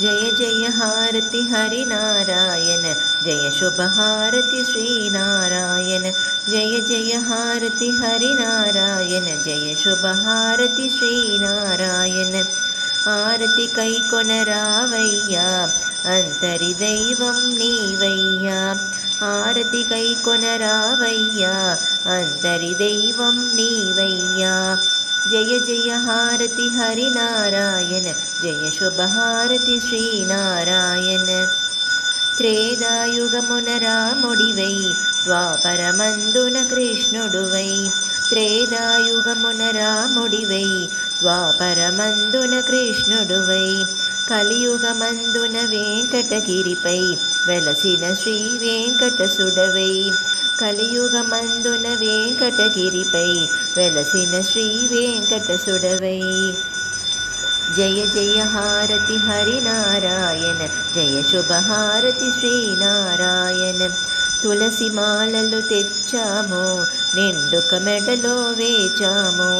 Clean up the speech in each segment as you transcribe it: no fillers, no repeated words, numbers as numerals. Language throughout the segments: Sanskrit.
जय जय हारति हरिनारायण जय शुभ हारति श्रीनारायण जय जय हारति हरिनारायण जय शुभ हारति श्रीनारायण आरति कैकोनरावय्या अन्तरिदैवं नीवय्या आरति कैकोनरावय्या अन्तरिदैवं नीवय्या जय जय हारति हरिनारायण जय शुभ हारति श्रीनारायण త్రేదాయుగమునరాముడివై ద్వాపరమందున కృష్ణుడువై త్రేదాయుగమునరాముడివై ద్వాపరమందున కృష్ణుడువై కలియుగమందున వెంకటగిరిపై వెలసిన శ్రీ వెంకటసుడవై కలియుగమందున వెంకటగిరిపై వెలసిన శ్రీ వెంకటసుడవై जय जय हारति हरिनारायण जय शुभ हारति श्रीनारायण तुलसी माललु तेच्चामो निंडुक मेडलो वेचामो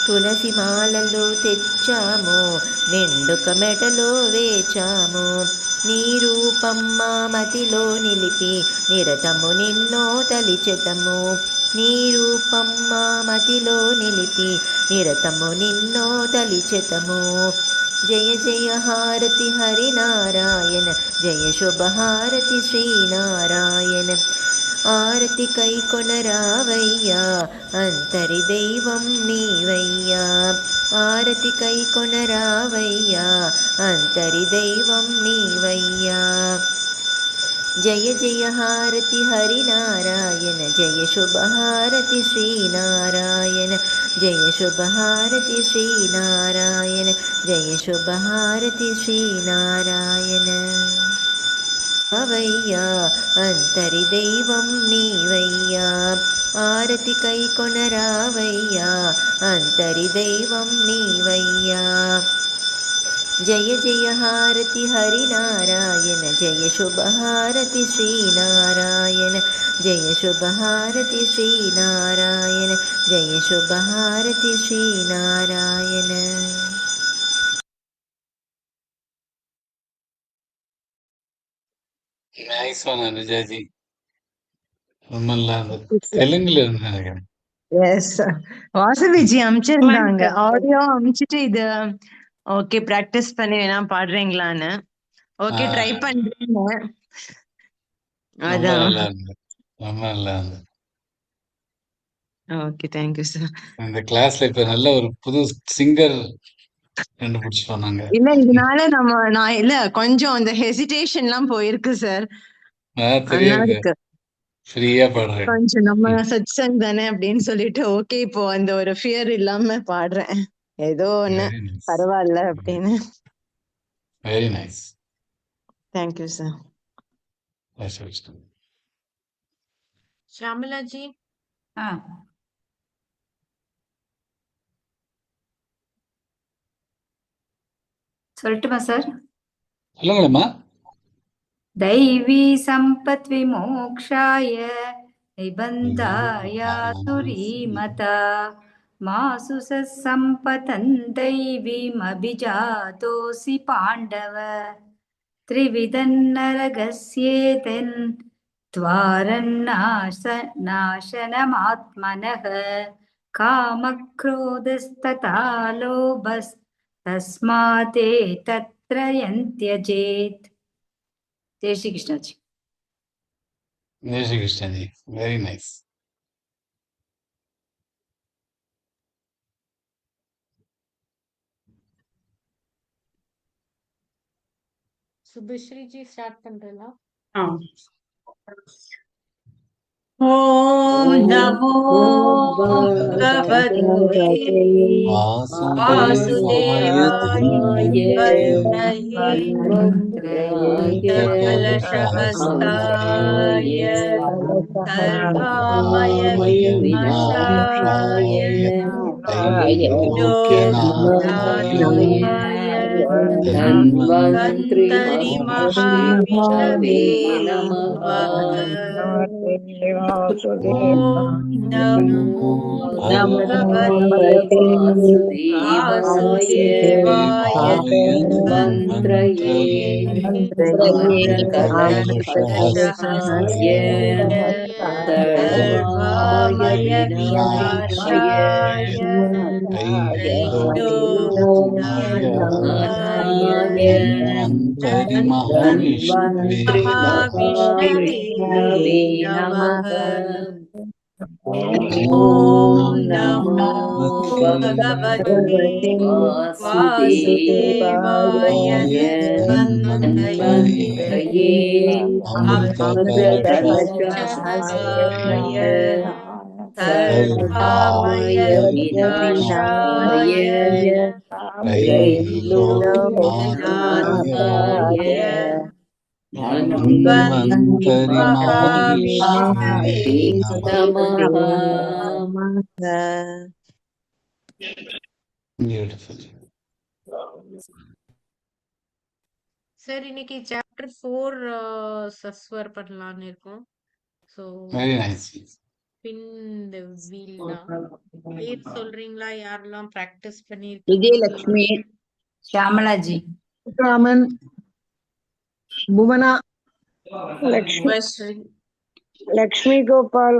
तुलसी माललु तेच्चामो निंडुक मेडलो वेचामो నీ రూపం మా మతిలో నిలిపి నిరతము నిన్నో తలిచెదము నీ రూపం మా మతిలో నిలిపి నిరతము నిన్నో తలిచెదము జయ జయ హారతి హరినారాయణ జయ శుభ హారతి శ్రీనారాయణ ఆరతి కైకొనరావయ్యా అంతరి దైవం నీవయ్యా ఆరతి కైకొనరావయ్యా అంతరి దైవం నీవయ్యా जय जय हारति हरिनारायण जय शुभ हारति श्रीनारायण जय शुभ हारति श्रीनारायण जय शुभ हारति श्रीनारायण అవయ్యా అంతరి దైవం నీవయ్యా ఆరతి కైకొనరావయ్యా అంతరి దైవం నీవయ్యా जय जय हारति हरिनारायण जय शुभ हारति श्रीनारायण जय शुभ हारति श्रीनारायण जय शुभ हारति श्रीनारायण நைஸ் ஒன் அனுஜாஜி. ரொம்ப நல்லா இருந்தது. தெலுங்குல இருந்து நினைக்கிறேன். எஸ் வாசவிஜி அமிச்சிருந்தாங்க ஆடியோ அமிச்சிட்டு இது ஓகே பிராக்டிஸ் பண்ணி வேணா பாடுறீங்களான்னு ஓகே ட்ரை பண்றீங்க ரொம்ப அதான் நல்லா இருந்தது. ரொம்ப நல்லா இருந்தது. ஓகே தேங்க்யூ சார் இந்த கிளாஸ்ல இப்ப நல்ல ஒரு புது சிங்கர் கண்டுபிடிச்சிட்டோம் நாங்க. இல்ல இதனால நான் இல்ல கொஞ்சம் அந்த ஹெசிடேஷன் எல்லாம் போயிருக்கு சார் தெரியுது. அண்ணாருக்கு ஃப்ரீயா பாடுறேன். கொஞ்சம் நம்ம சத்சங் தானே அப்படின்னு சொல்லிட்டு ஓகே இப்போ அந்த ஒரு ஃபியர் இல்லாம பாடுறேன் ஏதோ ஒண்ணு வெரி நைஸ். பரவாயில்ல அப்படின்னு very nice. Thank you sir Shamila G சொல்லட்டுமா சார்? சொல்லுங்களேம்மா. दैवी सम्पत् विमोक्षाय निबन्धाय तुरीमता मासु सम्पतन् दैवीमभिजातोऽसि पाण्डव त्रिविधन्नरगस्येतन् नाशनमात्मनः कामक्रोधस्तथा लोभस्तस्माते तत्र यन्त्यजेत्. जय श्री कृष्ण जी. जय Shri Krishna ji. Very nice. Subhashree ji start பண்றீங்களா? ॐ नमो भगवते वासुदेवाय कलशहस्ताय सर्वामय विनाशाय धन्वन्तरि महाविष्णवे नमः. नमो भगवते वासुदेवाय मन्त्रये आमृतकलशहस्ताय सर्वाय विनाशाय त्रैलोक्यनाथाय धन्वन्तरि नमः। ॐ नमो भगवते वासुदेवाय धन्वन्तरये अमृतकलशहस्ताय सर्वाय विनाशाय त्रैलोक्यनाथाय धन्वन्तरि महाविष्णवे नमः। Beautiful. சார் இன்னைக்கு சாப்டர் 4 சஸ்வர் பண்ணலாம்னு இருக்கோம். So Very nice. பின் தி வீல் தான். பேர் சொல்றீங்களா? யாரெல்லாம் பிராக்டிஸ் பண்ணிருக்கீங்க? விஜயலட்சுமி, श्यामलाजी ராமன், புவனா, சுபஸ்ரீ, லக்ஷ்மி கோபால்,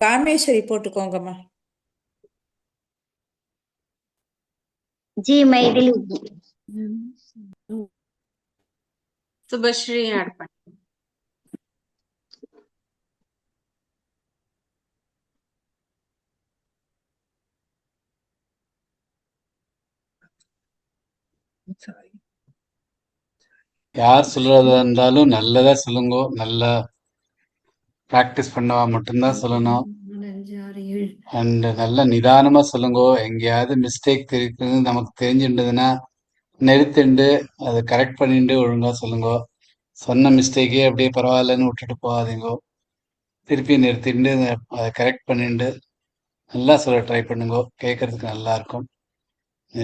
காமேஸ்வரி போட்டுக்கோங்கம்மா. ஜி மைதிலி. சுபஸ்ரீ ஆட் பண்ணி. யார் சொல்றதா இருந்தாலும் நல்லதா சொல்லுங்க. நல்லா பிராக்டிஸ் பண்ணவா மட்டும்தான் சொல்லணும். அண்ட் நல்ல நிதானமா சொல்லுங்க. எங்கேயாவது மிஸ்டேக் இருக்குன்னு நமக்கு தெரிஞ்சுட்டதுன்னா நிறுத்திண்டு அதை கரெக்ட் பண்ணிட்டு ஒழுங்கா சொல்லுங்க. சொன்ன மிஸ்டேக்கே அப்படியே பரவாயில்லன்னு விட்டுட்டு போகாதீங்க. திருப்பி நிறுத்திட்டு அதை கரெக்ட் பண்ணிட்டு நல்லா சொல்ல ட்ரை பண்ணுங்க. கேட்கறதுக்கு நல்லா இருக்கும்.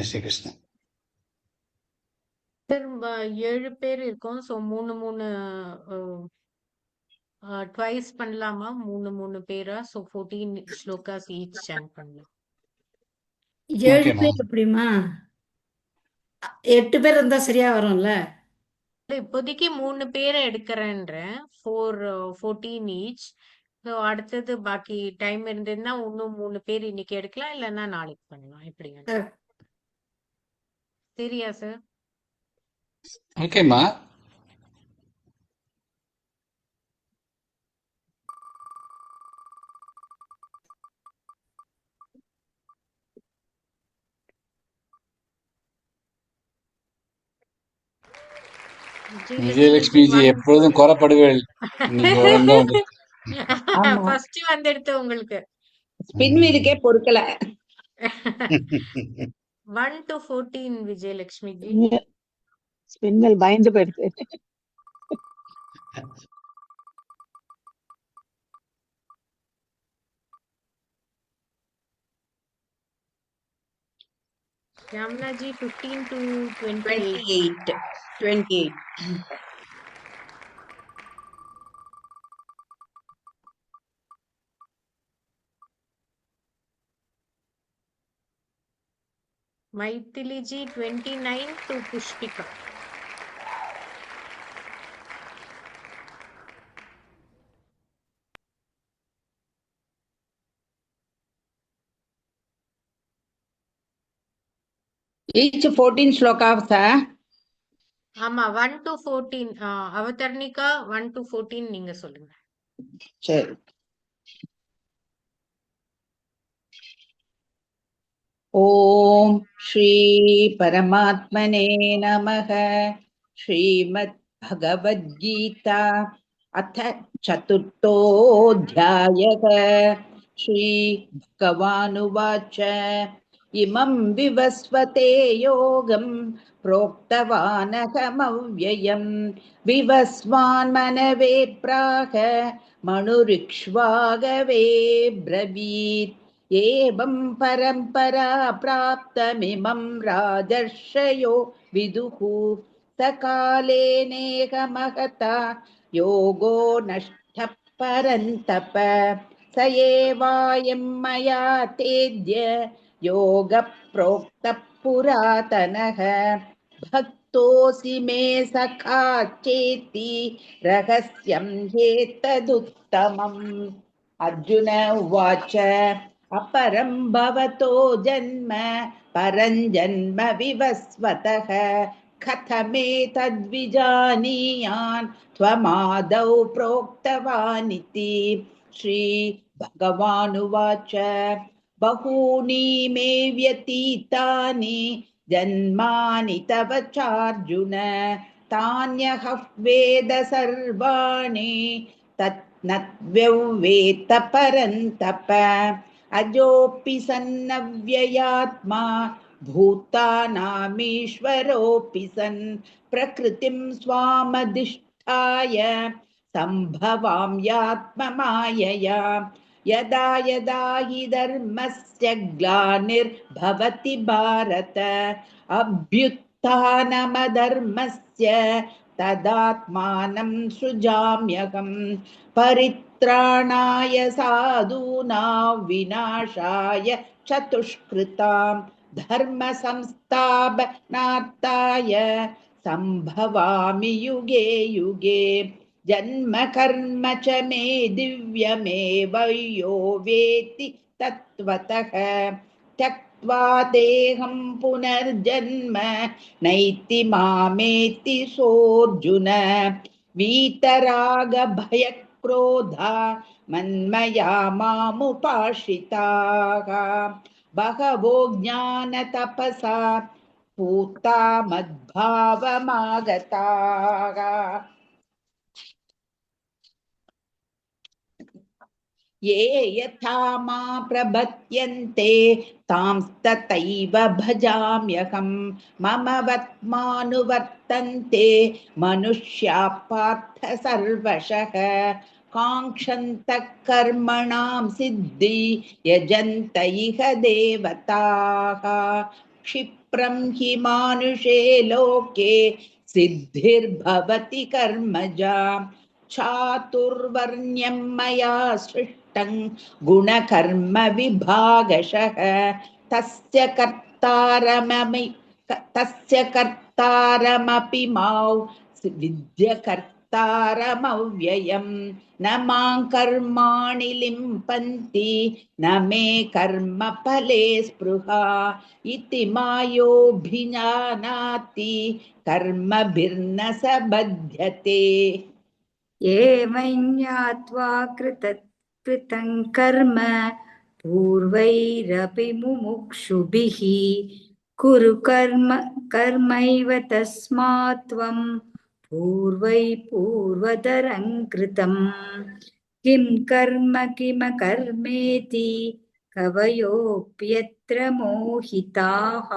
ஸ்ரீ கிருஷ்ணன். சார் 7 பேர் இருக்கோம். சோ 3 ட்வைஸ் பண்ணலாமா? 3 பேரா? சோ 14 ஸ்லோகாஸ் ஈச் சாண்ட் பண்ணலாம். 7 ஓகேம்மா. பேர் எப்படிமா? 8 பேர் இருந்தா சரியா வரும்ல? இப்போதைக்கு 3 பேரை எடுக்கிறேன்றேன். 14 ஈச். ஸோ அடுத்தது பாக்கி டைம் இருந்ததுன்னா இன்னும் 3 பேர் இன்னைக்கு எடுக்கலாம், இல்லைன்னா நாளைக்கு பண்ணலாம். எப்படிங்க? சரியா சார்? ஓகேம்மா. விஜயலட்சுமி ஜி எப்பொழுதும் கோரப்படுவேள். இன்னைக்கு ஒழுங்கா வந்து ஃபர்ஸ்ட் வந்துடுத்து உங்களுக்கு. ஸ்பின் வீலுக்கே பொறுக்கல. 1 to 14 விஜயலட்சுமி ஜி. ஸ்பின்கள் பயந்து போயிடுது. Yamuna ji 15 to 28. 28. Maithili ji 29 to Pushpika. Each 14 slokas, ஆமா 1 to 14. அவதர்ணிகா 1 to 14 நீங்க சொல்லுங்க. சரி. ஓம் ஸ்ரீ பரமாத்மனே நமः. ஸ்ரீமத் பகவத்கீதா அத சதுர்த்தோऽध्यायः. ஸ்ரீ பகவானுவாச்ச இமம் விவஸ்வதே யோகம் प्रोक्तवानहमव्ययम् विवस्वान् मनवे प्राह मनुरिक्ष्वागवे ब्रवीत् एवं परम्परा प्राप्तमिमं राजर्षयो विदुः सकाले नेह महता योगो नष्टः परन्तप स एवायं मया तेद्य योगः प्रोक्तः पुरातनः भक्तोऽसि मे सखा चेति रहस्यं ह्येतदुत्तमम्। अर्जुन उवाच अपरं भवतो जन्म परं जन्म विवस्वतः कथमेतद्विजानीयान् त्वमादौ प्रोक्तवानिति। श्रीभगवानुवाच बहूनि मे व्यतीतानि जन्मानि तव चार्जुन तान्यहं वेद सर्वाणि तत्नत्व्यवेत्त परन्तप। अजोऽपि सन्नव्ययात्मा भूतानामीश्वरोऽपि सन् प्रकृतिं स्वामधिष्ठाय सम्भवाम्यात्ममायया। यदा यदा हि धर्मस्य ग्लानिर्भवति भारत अभ्युत्थानमधर्मस्य तदात्मानं सृजाम्यहम्। परित्राणाय साधूनां विनाशाय चतुष्कृतां धर्म संस्थापनार्थाय संभवामि युगे युगे। जन्म कर्म च मे दिव्यमेव यो वेत्ति तत्त्वतः त्यक्त्वा देहं पुनर्जन्म नैति मामेति सोऽर्जुन। वीतरागभयक्रोधा मन्मया मामुपाश्रिताः बहवो ज्ञानतपसा पूता मद्भावमागताः। ये यथा मा प्रपद्यन्ते तांस्तथैव भजाम्यहम्। मम वर्त्मानुवर्तन्ते मनुष्याः पार्थ सर्वशः काङ्क्षन्तः कर्मणां सिद्धि यजन्त इह देवताः। क्षिप्रं हि मानुषे लोके सिद्धिर्भवति कर्मजा चातुर्वर्ण्यं मया सृष्टं गुणकर्म विभागशः तस्य कर्तारमपि मां विद्य कर्तारमव्ययं। न मां कर्माणि लिम्पन्ति न मे कर्मफले स्पृहा इति मायोऽभिजानाति कर्मभिर्न स बध्यते। एवं ज्ञात्वा कृतं कर्म पूर्वैरपि मुमुक्षुभिः कुरु कर्मैव तस्मात् त्वं पूर्वतरं कृतं। किं कर्म किमकर्मेति कवयोऽप्यत्र मोहिताः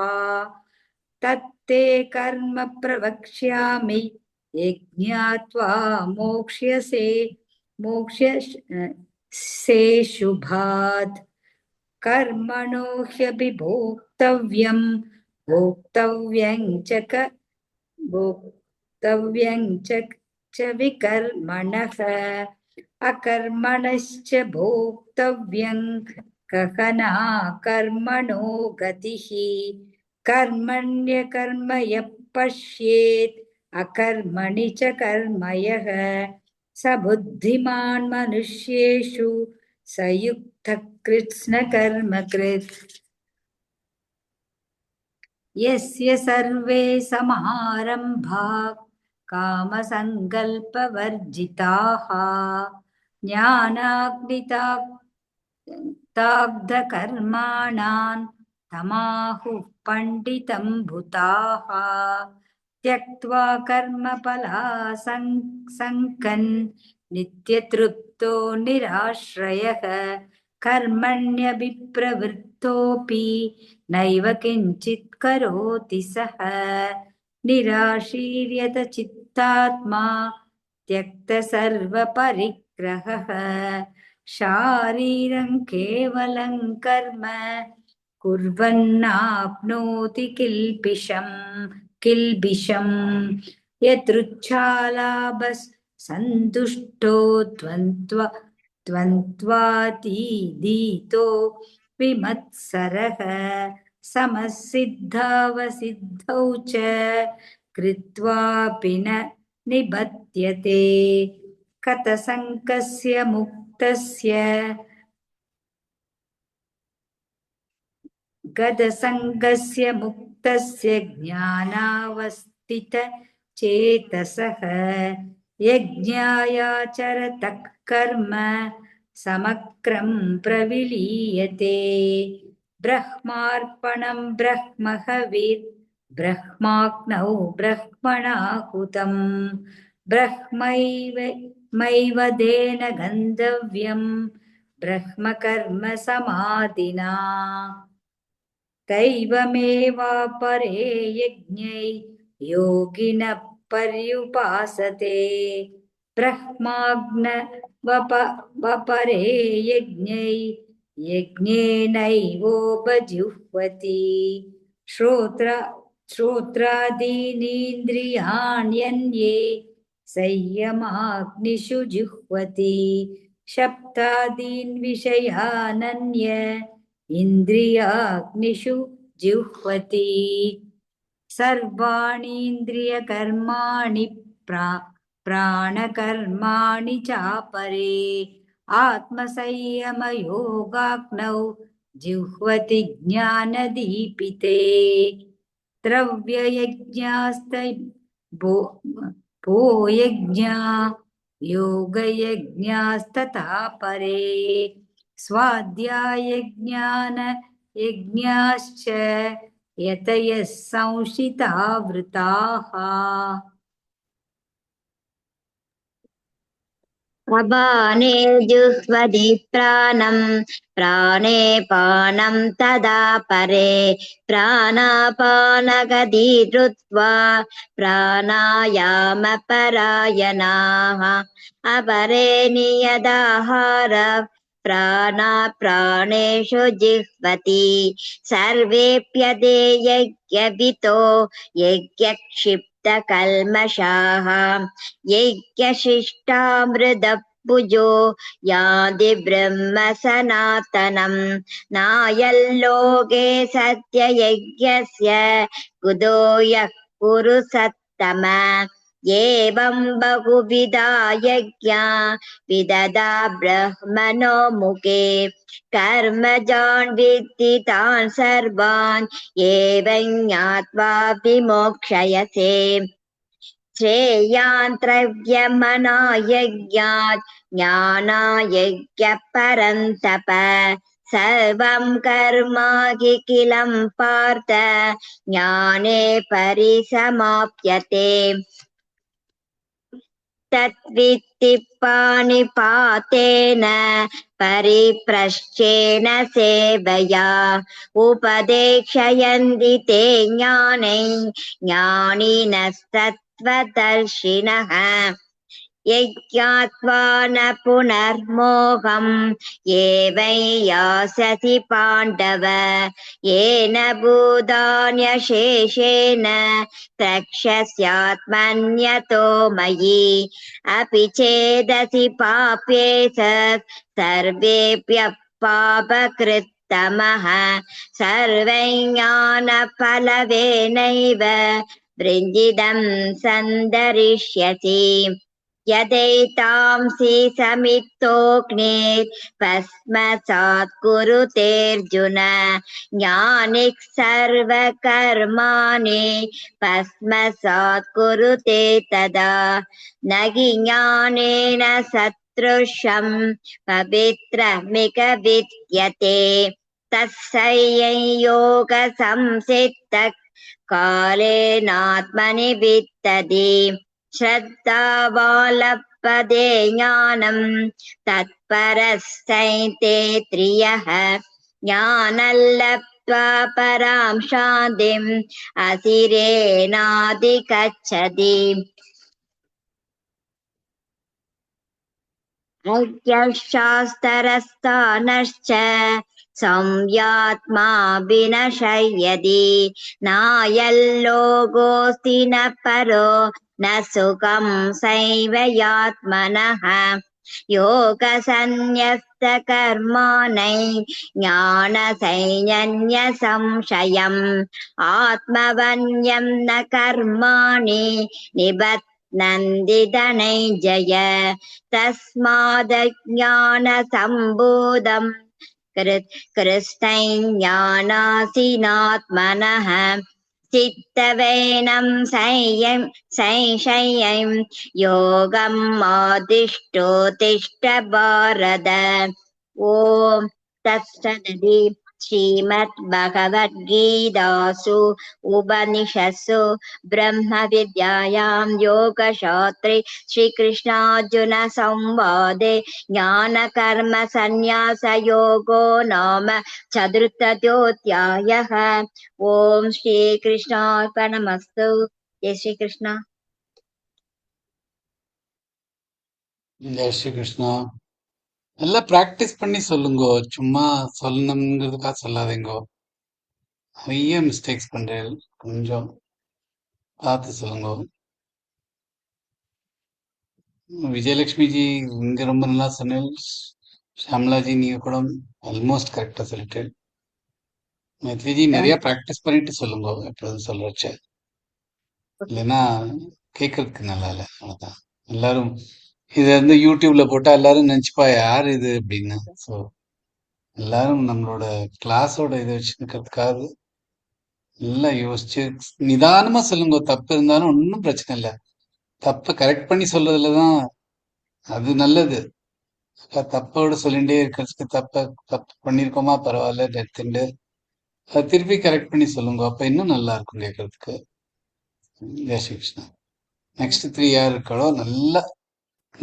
तत्ते कर्म प्रवक्ष्यामि यज्ञात्वा मोक्ष्यसे शुभात्। कर्मणो ह्यभिभोक्तव्यं भोक्तव्यं च विकर्मणः अकर्मणश्च भोक्तव्यं गहना कर्मणो गतिः। कर्मण्यकर्म यः पश्येत् अकर्मणि च कर्म यः स बुद्धिमान् मनुष्येषु स युक्तः कृत्स्नकर्मकृत्। यस्य सर्वे समारम्भाः कामसङ्कल्पवर्जिताः ज्ञानाग्निदग्धकर्माणां तमाहुः पण्डितं भूताः। त्यक्त्वा कर्मफलासङ्गं नित्यतृप्तो निराश्रयः कर्मण्यभिप्रवृत्तोऽपि नैव किञ्चित् करोति सः। निराशीर्यत चित्तात्मा त्यक्त सर्वपरिग्रहः शारीरं केवलं कर्म कुर्वन्नाप्नोति किल्बिषम्। यदृच्छालाभसन्तुष्टो द्वन्द्वातीतो विमत्सरः समसिद्धावसिद्धौ च कृत्वापि न निबध्यते कतसङ्कस्य मुक्तस्य गदसङ्गस्य मुक्तस्य ज्ञानावस्थितचेतसः यज्ञायाचरतः कर्म समग्रं प्रविलीयते ब्रह्मार्पणं ब्रह्महविर्ब्रह्माग्नौ ब्रह्मणाहुतं ब्रह्मैवेन गन्धव्यं ब्रह्मकर्म समाधिना दैवमेवापरे यज्ञै योगिनः पर्युपासते ब्रह्माग्नवपरे यज्ञै यज्ञेनैवोपजुह्वति श्रोत्रादीनीन्द्रियाण्यन्ये संयमाग्निषु जुह्वति शब्दादीन् विषयानन्य इन्द्रियाग्निषु जुह्वति सर्वाणीन्द्रियकर्माणि प्राणकर्माणि चापरे आत्मसंयमयोगाग्नौ जुह्वति ज्ञानदीपिते भो यज्ञा योगयज्ञास्तथा परे स्वाध्यायज्ञानयज्ञाश्च यतयः संशितावृताः अपाने जुह्वति प्राणं प्राणे पानं तदा परे प्राणापानगति कृत्वा प्राणायामपरायणाः अपरे नियताहार प्राणेषु जिह्वति सर्वेप्यते यज्ञवितो यज्ञक्षिप्तकल्मषाः यज्ञशिष्टामृतभुजो यान्ति ब्रह्म सनातनं नायल्लोके सत्ययज्ञस्य कुतो यः कुरु सत्तम एवं बहुविधा यज्ञा विदधा ब्रह्मणो मुखे कर्मजान् विद्धि तान् सर्वान् एवं ज्ञात्वा विमोक्षयसे श्रेयान् द्रव्यमनायज्ञात् ज्ञानायज्ञः परन्तप सर्वं कर्माखिलं पार्थ ज्ञाने परिसमाप्यते तद्वित्ति पाणिपातेन परिप्रश्चेन सेवया उपदेक्षयन्ति ते ज्ञाने ज्ञानिनस्तत्त्वदर्शिनः यज्ञात्वा न पुनर्मोहम् एवं यास्यसि पाण्डव येन भूतान्यशेषेण द्रक्ष्यस्यात्मन्यतो मयि अपि चेदसि पाप्येष सर्वेभ्यः पापकृत्तमः सर्वं ज्ञानफलवेनैव वृञ्जितं सन्दरिष्यसि यदैतांसि समित्तोऽग्निर्भस्मसात् कुरुतेऽर्जुन ज्ञानिः सर्वकर्माणि भस्मसात् कुरुते तदा न हि ज्ञानेन सदृशं पवित्रमिह विद्यते तस्यै योगसंसिद्धः कालेनात्मनि विदधति श्रद्धावान् ज्ञानं तत्परस्ते त्रियः ज्ञानं लब्ध्वा परां शान्तिम् असिरेणाधिगच्छति अज्ञशास्त्रस्थानश्च संयात्मा विनशयति नायल्लोकोऽस्ति न परो न सुखं सैव यात्मनः योगसन्न्यस्तकर्माणै ज्ञानसैन्यसंशयम् आत्मवन्यं न कर्माणि निबध्नन्ति धनञ्जय तस्मादज्ञानसम्बोधम् कृष्णैज्ञानासीनात्मनः चित्तवेनं संशयं योगम् आदिष्टोत्तिष्ठ भारत ॐ तत्सदिति श्रीमद्भगवद्गीतासु उपनिषत्सु ब्रह्मविद्यायां योगशास्त्रे श्रीकृष्णार्जुनसंवादे ज्ञानकर्मसन्न्यासयोगो नाम चतुर्थोऽध्यायः। ओम श्री कृष्णार्पणमस्तु। जय श्री कृष्ण। ஜெய் ஸ்ரீ கிருஷ்ணா. நல்லா பிராக்டிஸ் பண்ணி சொல்லுங்கோ, சும்மா சொல்லணுங்கிறதுக்காக சொல்லாதீங்கோ. நிறைய மிஸ்டேக்ஸ் பண்றேன், கொஞ்சம் பார்த்து சொல்லுங்கோ. விஜயலட்சுமி ஜி இங்க ரொம்ப நல்லா சொன்னேன். ஷாம்லாஜி நீங்க கூட ஆல்மோஸ்ட் கரெக்டா சொல்லிட்டு. மைத்ரிஜி நிறைய பிராக்டிஸ் பண்ணிட்டு சொல்லுங்க எப்பொழுதும் சொல்றச்ச, இல்லைன்னா கேட்கறதுக்கு நல்லா இல்லை. அவ்வளவுதான். எல்லாரும் இதை வந்து யூடியூப்ல போட்டா எல்லாரும் நினைச்சுப்பா யார் இது அப்படின்னு. ஸோ எல்லாரும் நம்மளோட கிளாஸோட இதை வச்சுக்கிறதுக்காக நல்லா யோசிச்சு நிதானமா சொல்லுங்க. தப்பு இருந்தாலும் ஒன்றும் பிரச்சனை இல்லை. தப்பை கரெக்ட் பண்ணி சொல்றதுலதான் அது நல்லது. தப்போட சொல்லிட்டே இருக்கிறதுக்கு தப்பு பண்ணிருக்கோமா பரவாயில்ல எடுத்துட்டு அதை திருப்பி கரெக்ட் பண்ணி சொல்லுங்க. அப்ப இன்னும் நல்லா இருக்கும் கேட்கறதுக்கு. ஜெய் ஸ்ரீ கிருஷ்ணா. நெக்ஸ்ட் 3 யார் இருக்காளோ நல்லா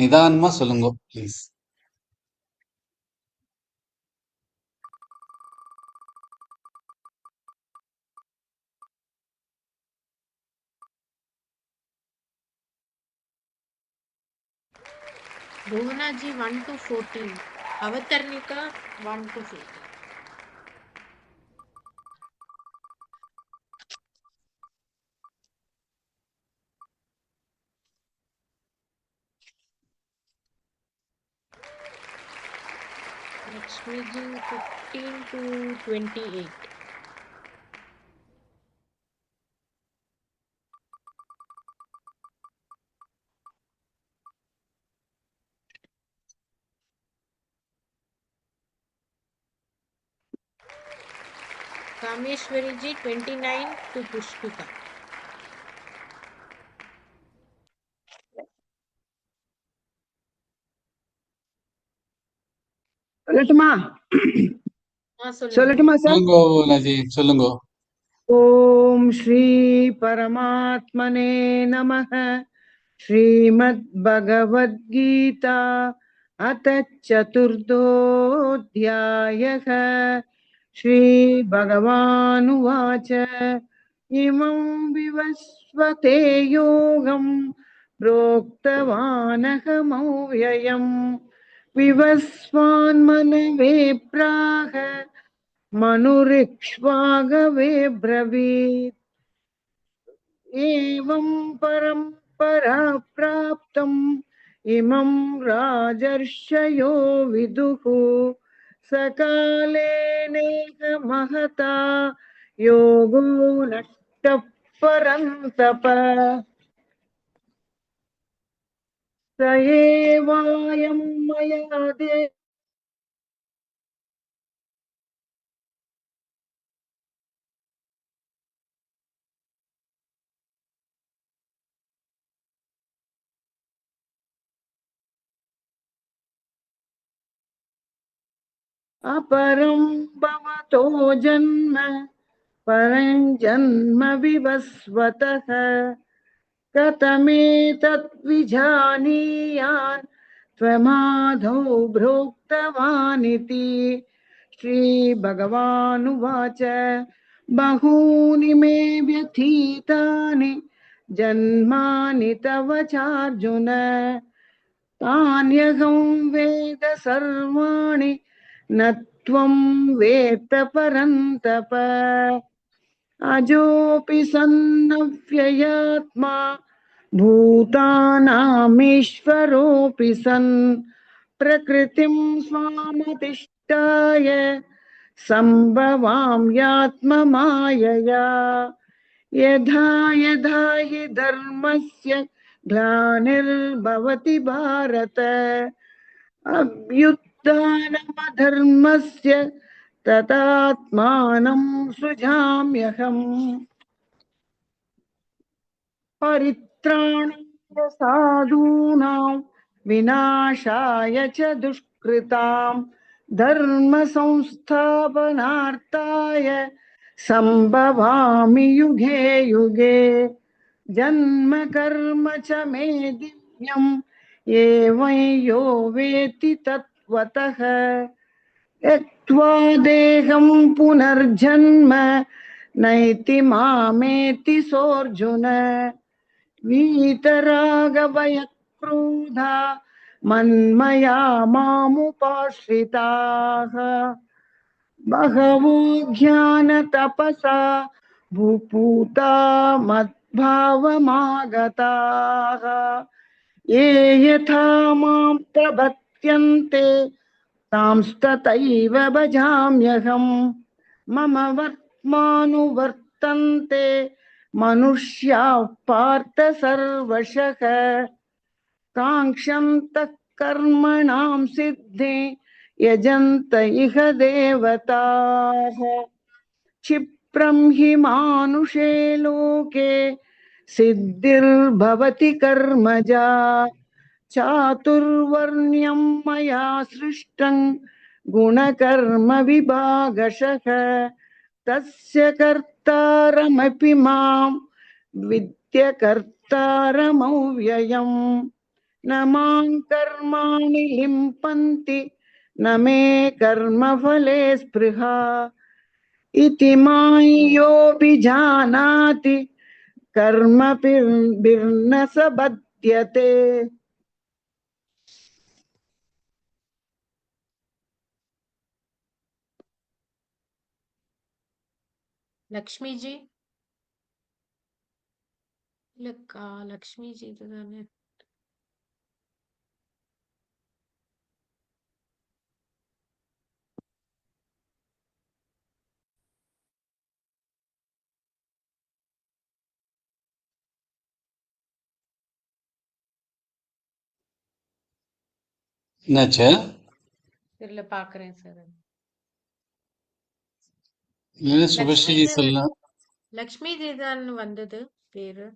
நிதானமா சொல்லுங்க please. Rohana ji 1 to 14. Avatarnika 1 to 14. Lakshmi ji 15 to 28. Kameshwari ji 29 to Pushpika. சொல்லட்டுமா? சொல்லட்டுமா சார்? சொல்லுங்க நஜி, சொல்லுங்க. ஓம் ஸ்ரீ பரமாத்மனே நமः. ஸ்ரீமத் பகவத்கீதா அத சதுர்தோऽध्यायः. ஸ்ரீ பகவானுவாச்ச இமம் விவஸ்வதே யோகம் प्रोक्तवानहमव्ययम् विवस्वान्मनवे प्राह मनुरिक्ष्वागवे ब्रवीत् एवं परम्परा प्राप्तम् इमं राजर्षयो विदुः सकाले नेह महता योगो नष्टः परन्तप स एवायं मया अपरं भवतो जन्म परं जन्म विवस्वतः कथमेतत् विजानीयान् त्वमादौ भ्रोक्तवानिति। श्रीभगवानुवाच बहूनि मे व्यथीतानि जन्मानि तव चार्जुन तान्यहं वेद सर्वाणि न त्वं वेत्त परन्तप अजोऽपि सन्नव्ययात्मा भूतानामीश्वरोऽपि सन् प्रकृतिं स्वामतिष्ठाय सम्भवाम्यात्ममायया यथा यथा हि धर्मस्य ग्लानिर्भवति भारत अभ्युत्थानमधर्मस्य तदात्मानं सृजाम्यहम् परित्राणाय साधूनां विनाशाय च दुष्कृतां धर्म संस्थापनार्थाय संभवामि युगे युगे जन्म कर्म च मे दिव्यम् एवं यो वेत्ति तत्त्वतः त्यक्त्वा देहं पुनर्जन्म नैति मामेति सोऽर्जुन वीतरागभयक्रोधा मन्मया मामुपाश्रिताः बहवो ज्ञानतपसा भूपूता मद्भावमागताः ये यथा मां प्रपद्यन्ते तांस्तथैव भजाम्यहम् मम वर्त्मानुवर्तन्ते मनुष्याः पार्थ सर्वशः काङ्क्षन्तः कर्मणां सिद्धे यजन्त इह देवताः क्षिप्रं हि मानुषे लोके सिद्धिर्भवति कर्मजा चातुर्वर्ण्यं मया सृष्टं गुणकर्म विभागशः तस्य कर्तारमपि मां विद्य कर्तारमव्ययम् न मां कर्माणि लिम्पन्ति न मे कर्मफले स्पृहा इति मां योऽभिजानाति कर्मभिर्न स बध्यते லக்ஷ்மி ஜி இல்லக்கா, லக்ஷ்மி ஜி இதுதானே. என்னாச்சு? தெரியல, பாக்குறேன் சார். இல்ல சுபஸ்ரீ சொல்லலாம். லக்ஷ்மி ஜி தான் வந்தது பேரு.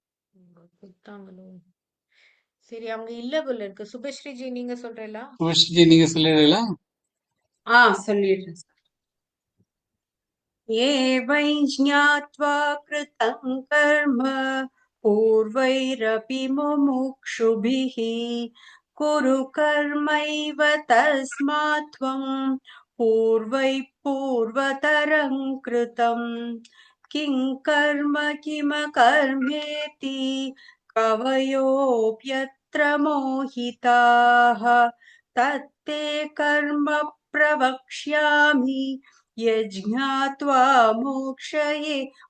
கொடுத்தாங்களோ? சரி, அவங்க இல்ல போல இருக்கு. சுபஸ்ரீ ஜி நீங்க சொல்றீங்களா? சுபஸ்ரீ நீங்க சொல்லிடுறீங்களா? சொல்லிடுறேன். एवं ज्ञात्वा कृतं कर्म पूर्वैरपि मुमुक्षुभिः कुरु कर्मैव तस्मात् त्वं पूर्वैः पूर्वतरं कृतं किं कर्म किमकर्मेति कवयोऽप्यत्र मोहिताः तत्ते कर्म प्रवक्ष्यामि यज्ञात्वा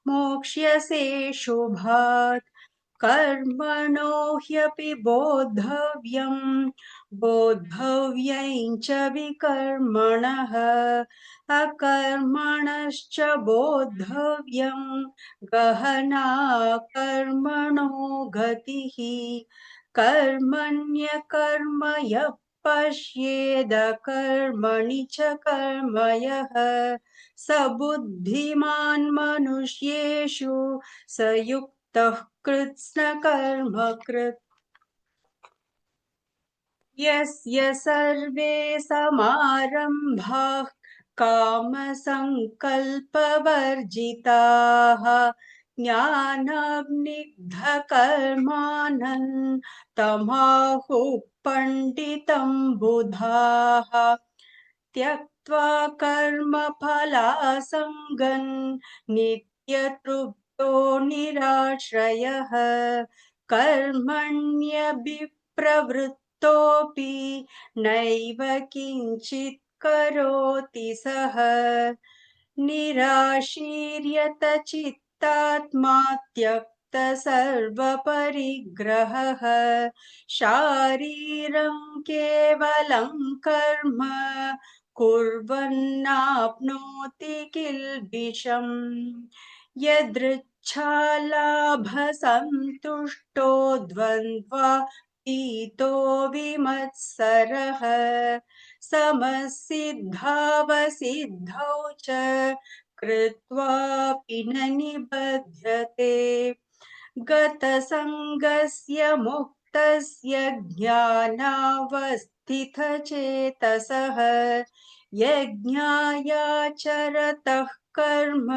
मोक्ष्यसे शुभात् कर्मणो ह्यपि बोद्धव्यं च विकर्मणः अकर्मणश्च बोद्धव्यं गहना कर्मणो गतिः कर्मण्यकर्म यः पश्येद कर्मणि च कर्म यः स बुद्धिमान् मनुष्येषु स युक्तः कृत्स्नकर्मकृत् यस्य सर्वे समारम्भाः कामसङ्कल्पवर्जिताः ज्ञानाग्निदग्धकर्माणं तमाहुः पण्डितं बुधाः त्यक्त्वा कर्मफलासङ्गं नित्यतृप्तो निराश्रयः कर्मण्यभिप्रवृत्तोऽपि नैव किञ्चित् करोति सः निराशीर्यत चित्तात्मा त्यक्त्वा सर्वपरिग्रहः शारीरं केवलं कर्म कुर्वन्नाप्नोति किल्बिषम् यदृच्छालाभसन्तुष्टो द्वन्द्वातीतो विमत्सरः समसिद्धावसिद्धौ च कृत्वापि न निबध्यते गतसङ्गस्य मुक्तस्य ज्ञानावस्थितचेतसः यज्ञायाचरतः कर्म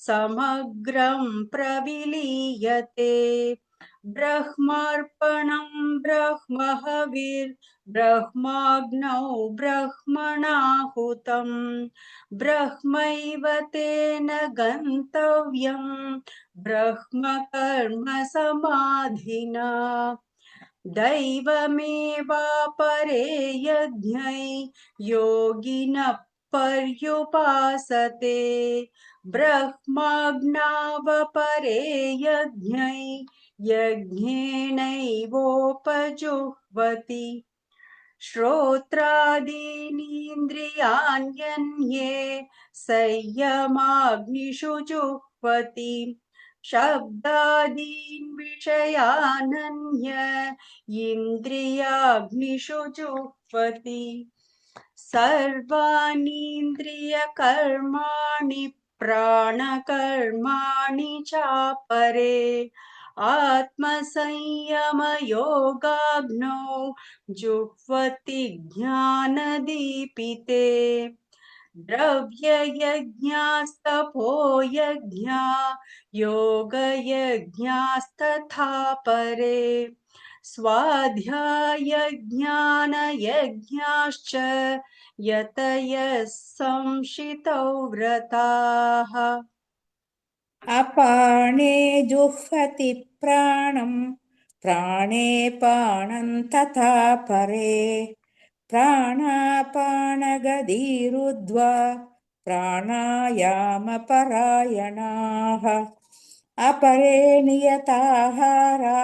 समग्रं प्रविलीयते ब्रह्मार्पणं ब्रह्महविर्ब्रह्माग्नौ ब्रह्मणाहुतं ब्रह्मैव तेन गन्तव्यं ब्रह्मकर्म समाधिना दैवमेवापरे यज्ञै योगिनः पर्युपासते ब्रह्माज्ञावपरे यज्ञै यज्ञेनैवोपजुह्वति श्रोत्रादीनीन्द्रियाण्यन्ये संयमाग्निषु जुह्वति शब्दादीन् विषयानन्य इन्द्रियाग्निषु जुह्वति सर्वाणीन्द्रियकर्माणि प्राणकर्माणि चापरे आत्मसंयमयोगाग्नौ जुह्वति ज्ञानदीपिते द्रव्ययज्ञास्तपो यज्ञा योगयज्ञास्तथा परे स्वाध्यायज्ञानयज्ञाश्च यतयः संशितौ व्रताः अपाने जुह्वति प्राणं प्राणे पानं तथा परे प्राणापानगतिरुद्ध्वा प्राणायामपरायणाः अपरे नियताहारा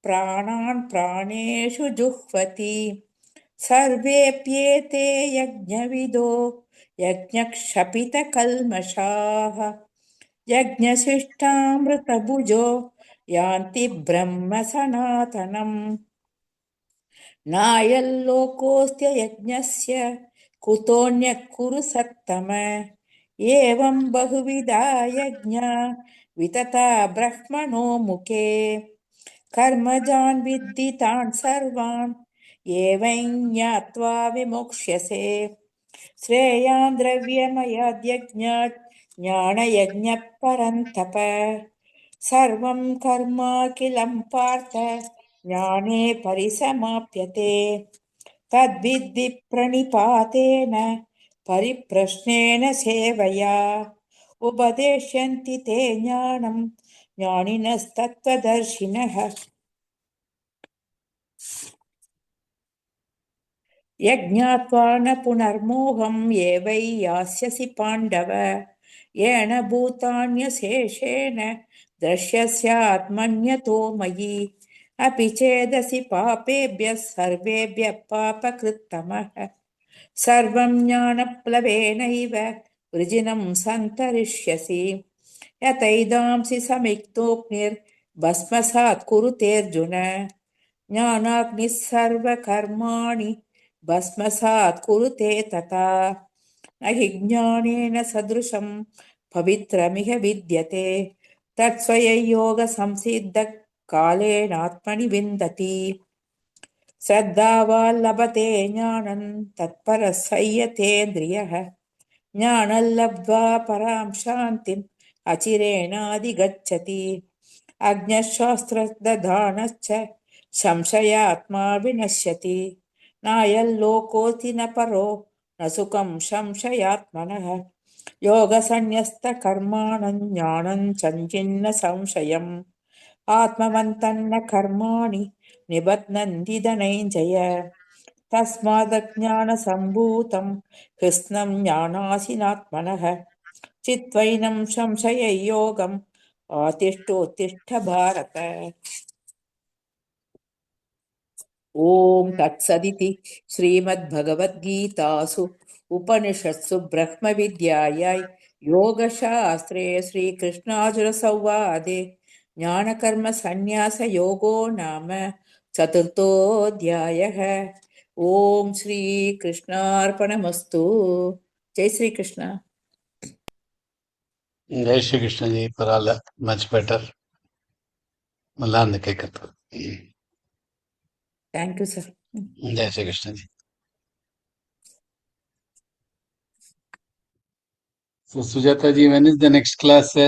प्राणान् प्राणेषु जुह्वति सर्वेऽप्येते यज्ञविदो यज्ञक्षपितकल्मषाः यज्ञशिष्टामृतभुजो यान्ति ब्रह्म सनातनम् नायल्लोकोऽस्त्ययज्ञस्य कुतोऽन्यः कुरु सत्तम एवं बहुविधा यज्ञा वितता ब्रह्मणो मुखे कर्मजान् विद्धि तान् सर्वान् एवं ज्ञात्वा विमोक्ष्यसे श्रेयान् द्रव्यमयाद्यज्ञात् ज्ञानयज्ञः परन्तप सर्वं कर्माखिलं पार्थ ज्ञाने परिसमाप्यते तद्विद्धि प्रणिपातेन परिप्रश्नेन सेवया उपदेश्यन्ति ते ज्ञानं ज्ञानिनस्तत्त्वदर्शिनः यज्ञात्वा न पुनर्मोहम् एवै यास्यसि पाण्डव येन भूतान्यशेषेण द्रक्ष्यस्यात्मन्यतो मयि अपि चेदसि पापेभ्यः सर्वेभ्यः पापकृत्तमः सर्वं ज्ञानप्लवेनैव वृजिनं सन्तरिष्यसि यतैदांसि समिक्तोऽग्निर्भस्मसात् कुरुतेऽर्जुन ज्ञानाग्निः सर्वकर्माणि भस्मसात् कुरुते तथा न हि ज्ञानेन सदृशं पवित्रमिह विद्यते तत्स्वयंयोगसंसिद्धः कालेनात्मनि विन्दति श्रद्धावान् लभते ज्ञानं तत्परः संयतेन्द्रियः ज्ञानं लब्ध्वा परां शान्तिम् अचिरेणाधिगच्छति अज्ञशास्त्रदधानश्च संशयात्मा विनश्यति नायल्लोकोऽस्ति न परो न सुखं संशयात्मनः योगसन्न्यस्तकर्माणं ज्ञानं चञ्चिन्न संशयम् आत्मवन्तन्न कर्माणि निबध्नन्ति धनञ्जय तस्मादज्ञानसम्भूतं कृत्स्नं ज्ञानासिनात्मनः चित्वैनं संशययोगं आतिष्ठोत्तिष्ठ भारत। ॐ तत्सदिति श्रीमद्भगवद्गीतासु उपनिषत्सु ब्रह्मविद्यायै योगशास्त्रे श्रीकृष्णार्जुनसंवादे ज्ञानकर्मसन्न्यासयोगो नाम चतुर्थोऽध्यायः। ॐ श्रीकृष्णार्पणमस्तु। जय श्रीकृष्ण। ஜெய் ஸ்ரீ கிருஷ்ணஜி. பரவாயில்ல, மச் பெட்டர். நல்லா இருந்து கேட்கறதுக்கு. Thank you, sir. Jai Sri கிருஷ்ணஜி. So Sujata ji, when is the next class?